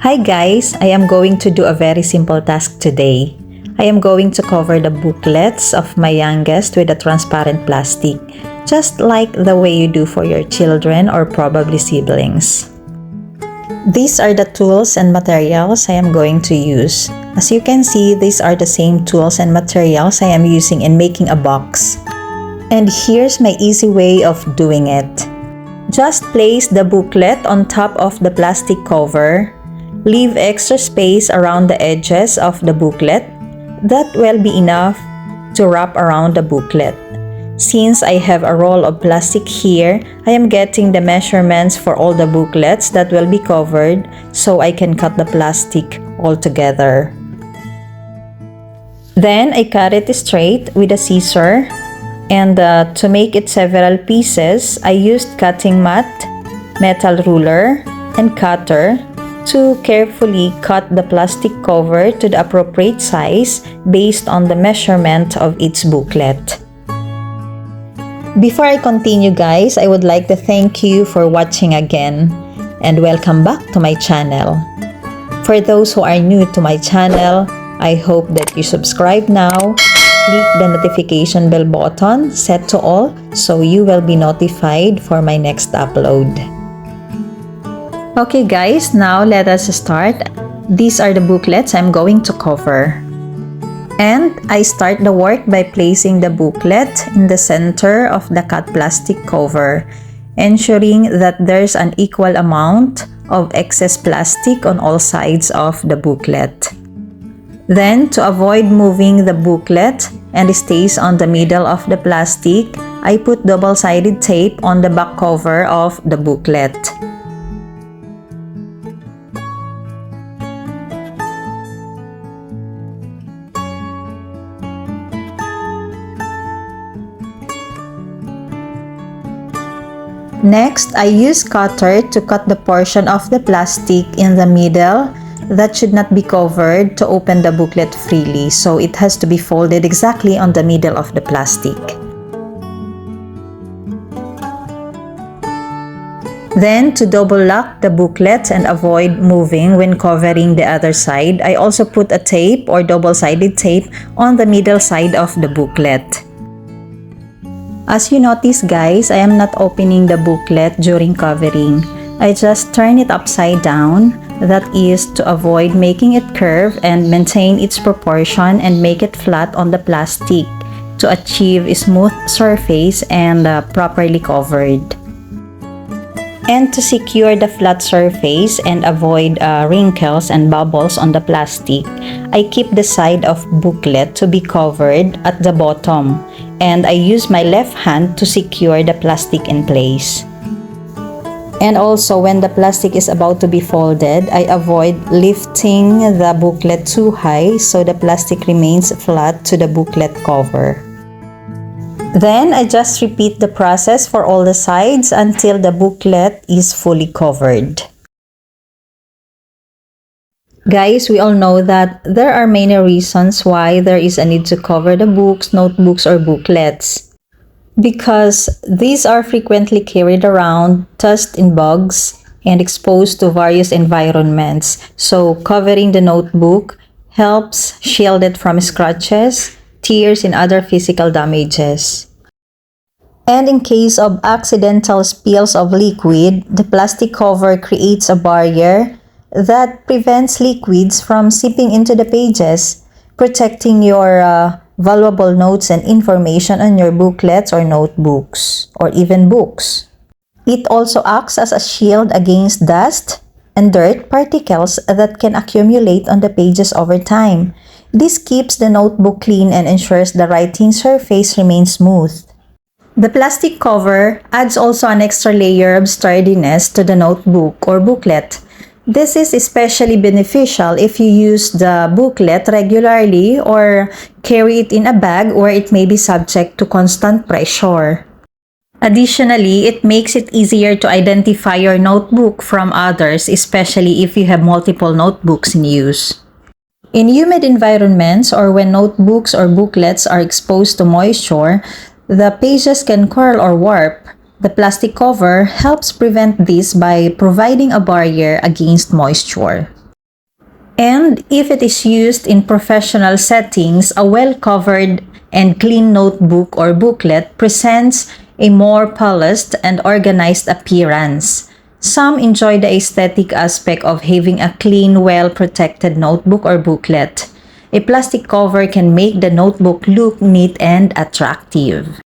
Hi guys, I am going to do a very simple task today. I am going to cover the booklets of my youngest with a transparent plastic, just like the way you do for your children or probably siblings. These are the tools and materials I am going to use. As you can see, these are the same tools and materials I am using in making a box. And here's my easy way of doing it. Just place the booklet on top of the plastic cover. Leave extra space around the edges of the booklet. That will be enough to wrap around the booklet. Since I have a roll of plastic here, I am getting the measurements for all the booklets that will be covered so I can cut the plastic all together. Then I cut it straight with a scissor. And to make it several pieces, I used cutting mat, metal ruler, and cutter to carefully cut the plastic cover to the appropriate size based on the measurement of each booklet. Before I continue guys, I would like to thank you for watching again and welcome back to my channel. For those who are new to my channel, I hope that you subscribe now. Click the notification bell button set to all so you will be notified for my next upload. Okay guys, now let us start. These are the booklets I'm going to cover. And I start the work by placing the booklet in the center of the cut plastic cover, ensuring that there's an equal amount of excess plastic on all sides of the booklet. Then, to avoid moving the booklet and it stays on the middle of the plastic, I put double-sided tape on the back cover of the booklet. Next, I use cutter to cut the portion of the plastic in the middle that should not be covered to open the booklet freely, so it has to be folded exactly on the middle of the plastic. Then, to double lock the booklet and avoid moving when covering the other side, I also put a tape or double-sided tape on the middle side of the booklet. As you notice guys, I am not opening the booklet during covering. I just turn it upside down. That is to avoid making it curve and maintain its proportion and make it flat on the plastic to achieve a smooth surface and properly covered. And to secure the flat surface and avoid wrinkles and bubbles on the plastic, I keep the side of booklet to be covered at the bottom, and I use my left hand to secure the plastic in place. And also, when the plastic is about to be folded, I avoid lifting the booklet too high so the plastic remains flat to the booklet cover. Then, I just repeat the process for all the sides until the booklet is fully covered. Guys, we all know that there are many reasons why there is a need to cover the books, notebooks, or booklets. Because these are frequently carried around, tossed in bugs, and exposed to various environments. So covering the notebook helps shield it from scratches, tears, and other physical damages. And in case of accidental spills of liquid, the plastic cover creates a barrier that prevents liquids from seeping into the pages, protecting your valuable notes and information on your booklets or notebooks, or even books. It also acts as a shield against dust and dirt particles that can accumulate on the pages over time. This keeps the notebook clean and ensures the writing surface remains smooth. The plastic cover adds also an extra layer of sturdiness to the notebook or booklet. This is especially beneficial if you use the booklet regularly or carry it in a bag where it may be subject to constant pressure. Additionally, it makes it easier to identify your notebook from others, especially if you have multiple notebooks in use. In humid environments or when notebooks or booklets are exposed to moisture, the pages can curl or warp. The plastic cover helps prevent this by providing a barrier against moisture. And if it is used in professional settings, a well-covered and clean notebook or booklet presents a more polished and organized appearance. Some enjoy the aesthetic aspect of having a clean, well-protected notebook or booklet. A plastic cover can make the notebook look neat and attractive.